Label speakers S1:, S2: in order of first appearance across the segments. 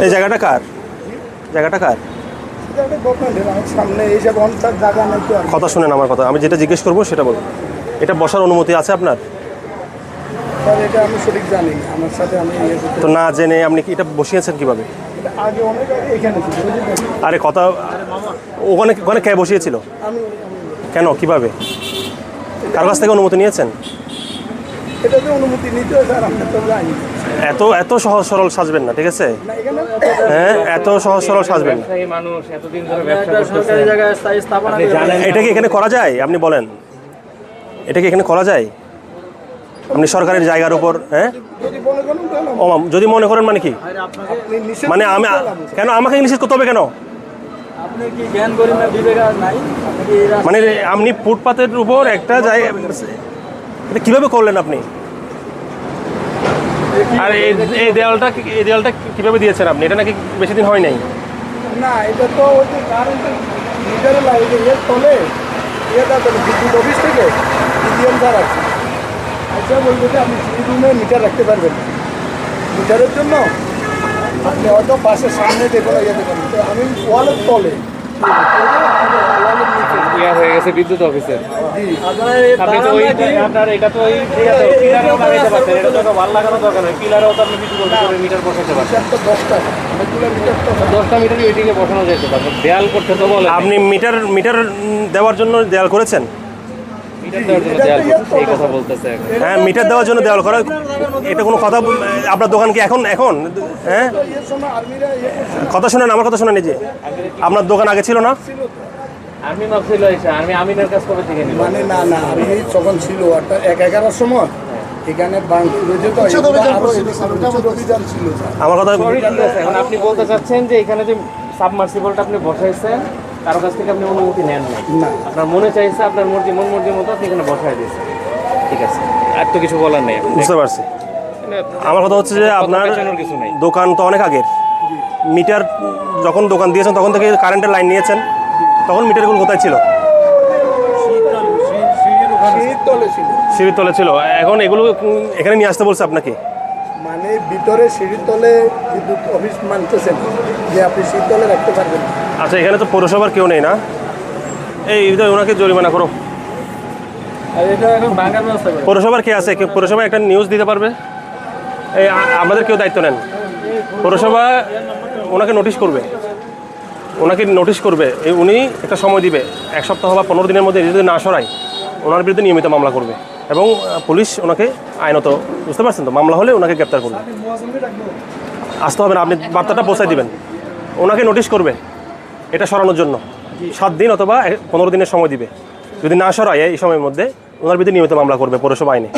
S1: এই জায়গাটা কার? জায়গাটা কার?
S2: সামনে এইসব অঞ্চল জায়গা নাই তো।
S1: কথা শুনেন আমার কথা, আমি যেটা জিজ্ঞেস করবো সেটা বলুন। এটা বসার অনুমতি আছে আপনার?
S2: এটা আমি সঠিক জানি না, আমার সাথে আমি
S1: তো না জেনে আপনি কি এটা বসিয়েছেন কিভাবে?
S2: আগে অনেক আগে এখানে ছিল।
S1: আরে কথা, ওখানে ওখানে কে বসিয়েছিল?
S2: আমি
S1: কেন, কিভাবে, কার কাছ থেকে অনুমতি নিয়েছেন?
S2: এটাতে অনুমতি নিতে হয় স্যার, আমরা তো জানি
S1: এত এত সহজ সরল সাজবেন না, ঠিক আছে?
S2: না এখানে।
S1: হ্যাঁ, এত সহজ সরল সাজবেন না।
S3: মানুষ এতদিন ধরে ব্যবসা করতেছে, জায়গায় স্থাপনা
S1: এটা কি এখানে করা যায়? আপনি বলেন, এটা কি এখানে করা যায়? আপনি সরকারের জায়গার উপর, হ্যাঁ,
S2: যদি মনে করেন তাহলে
S1: যদি মনে করেন মানে কি?
S2: আপনি নিষেধ
S1: মানে আমি কেন, আমাকে নিষেধ করতে হবে কেন?
S3: আপনি কি জ্ঞান করেন না, বিবেক আর নাই? আপনি কি এই রাস্তায়-
S1: মানে আপনি ফুটপাতের উপর একটা জায়গা, এটা কিভাবে করলেন আপনি? আর এই দেওয়ালটা কিভাবে দিয়েছেন আপনি? এটা নাকি বেশি দিন হয় নাই?
S2: না, এটা তো ওই যে কারেন্টের মিটারে লাগে, এর তলে এটা তো বিদ্যুৎ অফিস থেকে বিডিএম স্যার আছে। আচ্ছা বলবো যে আপনি সিঁড়ি রুমে মিটার রাখতে পারবেন না। মিটারের জন্য আপনি হয়তো পাশের সামনে দেখুন, ইয়ে দেখুন, তো আমি ওয়ালের তলে ওয়ালের নিচে
S3: ইয়া হয়ে গেছে বিদ্যুৎ অফিসের।
S2: জি।
S3: আপনি তো ওই আপনার এটা তো ওই পিলারেও লাগাইতে পারতেন, এটা তো ওয়াল লাগানো দরকার নয়, পিলারেও তো আপনি বিদ্যুৎ অফিসের মিটার বসাতে পারতেন।
S2: একটা 10টা অনেকগুলো মিটার তো
S3: 10টা মিটারই ওইদিকে বসানো যেতে পারবে। দেয়াল করতে তো বলে
S1: আপনি মিটার দেওয়ার জন্য দেওয়াল করেছেন?
S3: মিটার দেওয়ার জন্য দেয়াল করতে, এই কথা বলতেছে এখন।
S1: হ্যাঁ, মিটার দেওয়ার জন্য দেওয়াল করা, এটা কোনো কথা? আপনার দোকান কি এখন হ্যাঁ,
S2: এর সময় আর্মিরা ইয়ে করছে
S1: কথা শোনেন, আমার কথা শোনেন। এই যে আপনার দোকান আগে ছিল না?
S2: ছিল তো।
S3: আমি ভাবছিল এসে আমি আমিনের কাছ কবে থেকে নিব।
S2: মানে না না, আমি যখন ছিল একটা 11-11 সময় এখানে বাংক রয়েছে তো আরো অভিযান ছিল স্যার।
S1: আমার কথা
S3: সরি, ঠিক আছে। এখন আপনি বলতে চাচ্ছেন যে এখানে যে সাবমার্সিবলটা আপনি বসাইছেন, কারো কাছ থেকে আপনি অনুমতি নেন না,
S2: না।
S3: আপনার মনে চাইছে, আপনার মন মর্জি মতো আপনি এখানে বসাই দিয়েছেন, ঠিক আছে, আর তো কিছু বলার নেই।
S1: বুঝতে পারছি। আমার কথা হচ্ছে যে আপনার
S3: পেছানোর কিছু নেই।
S1: দোকান তো অনেক আগের। মিটার যখন দোকান দিয়েছেন তখন থেকে কারেন্টের লাইন নিয়েছেন, তখন মিটারগুলো কোথায় ছিল?
S2: সিঁড়ির তলে ছিল,
S1: সিঁড়ির তলে ছিল। এখন এগুলো এখানে নিয়ে আসতে বলছে আপনাকে?
S2: মানে ভিতরে সিঁড়ির তলে বিদ্যুৎ অফিস মানতেছেন যে আপনি সিঁড়ির তলে রাখতে পারবেন না।
S1: আচ্ছা, এখানে তো পৌরসভার কেউ নেই না? এই ওনাকে জরিমানা করো।
S3: আর এটা এখন ভাঙার ব্যবস্থা করে।
S1: পৌরসভার কে আছে? পৌরসভা একটা নিউজ দিতে পারবে? এই আমাদের কেউ দায়িত্ব নেন? পৌরসভা ওনাকে নোটিশ করবে, উনি একটা সময় দিবে, 1 সপ্তাহ বা 15 দিনের মধ্যে যদি না সরায় ওনার বিরুদ্ধে নিয়মিত মামলা করবে এবং পুলিশ ওনাকে আইনত, বুঝতে পারছেন তো, মামলা হলে ওনাকে গ্রেপ্তার করবে। আসতে হবে না, আপনি বার্তাটা পৌঁছায় দিবেন, ওনাকে নোটিশ করবে এটা সরানোর জন্য। 7 দিন অথবা 15 দিনের সময় দিবে, যদি না সরায় এই সময়ের মধ্যে ওনার বিরুদ্ধে নিয়মিত মামলা করবে পৌরসভা আইনে।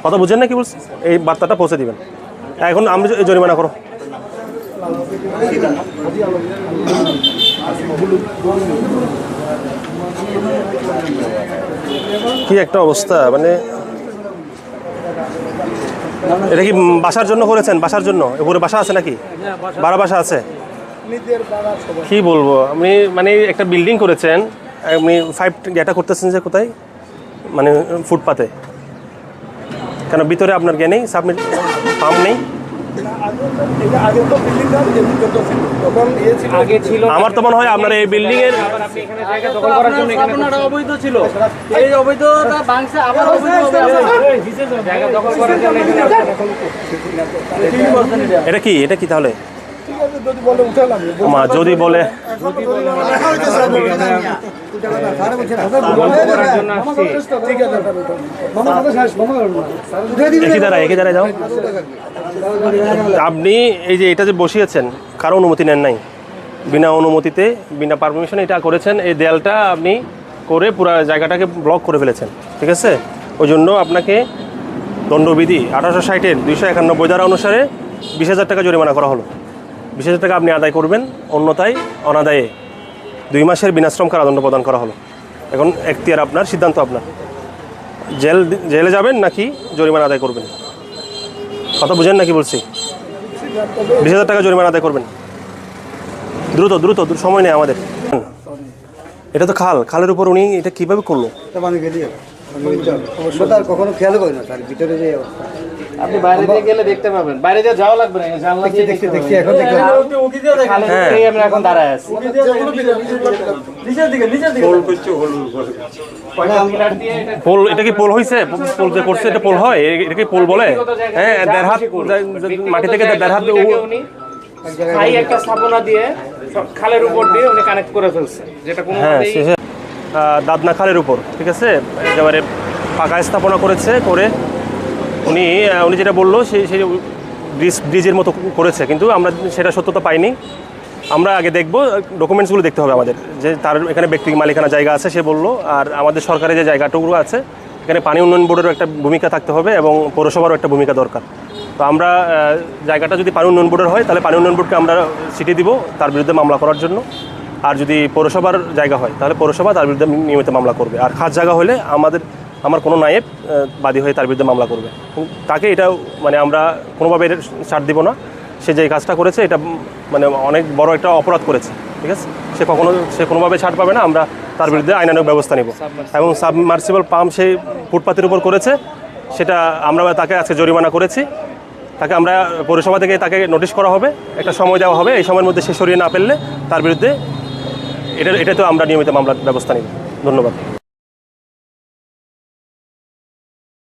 S1: কথা বুঝেন না কি বলছি? এই বার্তাটা পৌঁছে দিবেন। এখন আমি জরিমানা করো। কি একটা অবস্থা, মানে এটা কি বাসার জন্য করেছেন? বাসার জন্য উপরে বাসা আছে নাকি? বাড়া বাসা আছে?
S2: নিজের বাড়া সবাই
S1: কি বলবো, আপনি মানে একটা বিল্ডিং করেছেন, আপনি 5 যেটা করতেছেন যে কোথায়, মানে ফুটপাতে কেন? ভিতরে আপনার জ্ঞান নেই, সাবমিট পাম্প নেই?
S2: আগে তো বিল্ডিংটা তো ছিল, তখন ইয়ে ছিল,
S3: আগে ছিল।
S1: আমার তো মনে হয় আপনার এই বিল্ডিং এর
S3: আবার আপনি এখানে জায়গা দখল করার জন্য এখানে
S4: আপনারা অবৈধ ছিল, এই অবৈধতা ভাঙছে, আবার অবৈধ হবে।
S3: জায়গা দখল করার জন্য এখানে
S1: এটা কি তাহলে?
S2: ঠিক আছে যদি বলে উঠালাম।
S1: মা যদি বলে
S3: করার জন্য আসছি।
S2: ঠিক আছে
S1: একই দ্বারা যাও। আপনি এই যে এটা যে বসিয়েছেন, কারো অনুমতি নেন নাই, বিনা অনুমতিতে, বিনা পারমিশনে এটা করেছেন। এই দেয়ালটা আপনি করে পুরো জায়গাটাকে ব্লক করে ফেলেছেন, ঠিক আছে? ওই জন্য আপনাকে দণ্ডবিধি 1860-এর 291 ধারা অনুসারে 20,000 টাকা জরিমানা করা হলো। 20,000 টাকা আপনি আদায় করবেন, অন্যথায় অনাদায়ে 2 মাসের বিনাশ্রম কারাদণ্ড প্রদান করা হলো। এখন এখতিয়ার আপনার, সিদ্ধান্ত আপনার, জেলে যাবেন নাকি জরিমানা আদায় করবেন। কথা বুঝেন নাকি বলছি? 20,000 টাকা জরিমানা আদায় করবেন। দ্রুত সময় নেই আমাদের। এটা তো খালের উপর উনি এটা কীভাবে করলো?
S2: কখনো খেয়াল করি না তার ভিতরে যে অবস্থা।
S3: আপনি বাইরে দিয়ে গেলে দেখতে পাবেন, বাইরে দিয়ে যাওয়া লাগবে না, জানলা দিয়ে দেখতে
S2: দেখছি
S3: পাবেন।
S2: এখন দেখি
S3: খালের
S1: হ্যাঁ।
S3: উপরেই আমরা এখন দাঁড়ায় আছি। পিলার দিয়ে এটা
S1: পোল, এটা কি পোল হয়েছে? পোল যে করছে এটা পোল হয়? এটা কি পোল বলে? হ্যাঁ, দেড় হাত মাটি থেকে দেড় হাত
S3: উনি স্থায়ী একটা স্থাপনা দিয়ে সব খালের উপর দিয়ে উনি কানেক্ট করে ফেলছে, যেটা কোনো
S1: হ্যাঁ, দাদনা খালের উপর, ঠিক আছে, একেবারে পাকা স্থাপনা করেছে। করে উনি উনি যেটা বললো সেই সেই ব্রিজের মতো করেছে, কিন্তু আমরা সেটা সত্যতা পাইনি। আমরা আগে দেখব, ডকুমেন্টসগুলো দেখতে হবে আমাদের, যে তার এখানে ব্যক্তি মালিকানা জায়গা আছে সে বললো, আর আমাদের সরকারের যে জায়গাটুকু আছে এখানে পানি উন্নয়ন বোর্ডেরও একটা ভূমিকা থাকতে হবে এবং পৌরসভারও একটা ভূমিকা দরকার। তো আমরা জায়গাটা যদি পানি উন্নয়ন বোর্ডের হয় তাহলে পানি উন্নয়ন বোর্ডকে আমরা চিঠি দিব তার বিরুদ্ধে মামলা করার জন্য। আর যদি পৌরসভার জায়গা হয় তাহলে পৌরসভা তার বিরুদ্ধে নিয়মিত মামলা করবে। আর খাস জায়গা হলে আমার কোনো নায়েব বাদী হয়ে তার বিরুদ্ধে মামলা করবে। তাকে এটা মানে আমরা কোনোভাবে ছাড় দিব না। সে যে কাজটা করেছে এটা মানে অনেক বড় একটা অপরাধ করেছে, ঠিক আছে, সে কোনোভাবে ছাড় পাবে না। আমরা তার বিরুদ্ধে আইনানুগ ব্যবস্থা নিব। এবং সাবমার্সিবল পাম্প সেই ফুটপাতের উপর করেছে, সেটা আমরা তাকে আজকে জরিমানা করেছি। তাকে আমরা পৌরসভা থেকে তাকে নোটিশ করা হবে, একটা সময় দেওয়া হবে, এই সময়ের মধ্যে সে সরিয়ে না ফেললে তার বিরুদ্ধে এটাতে আমরা নিয়মিত মামলার ব্যবস্থা নিব। ধন্যবাদ।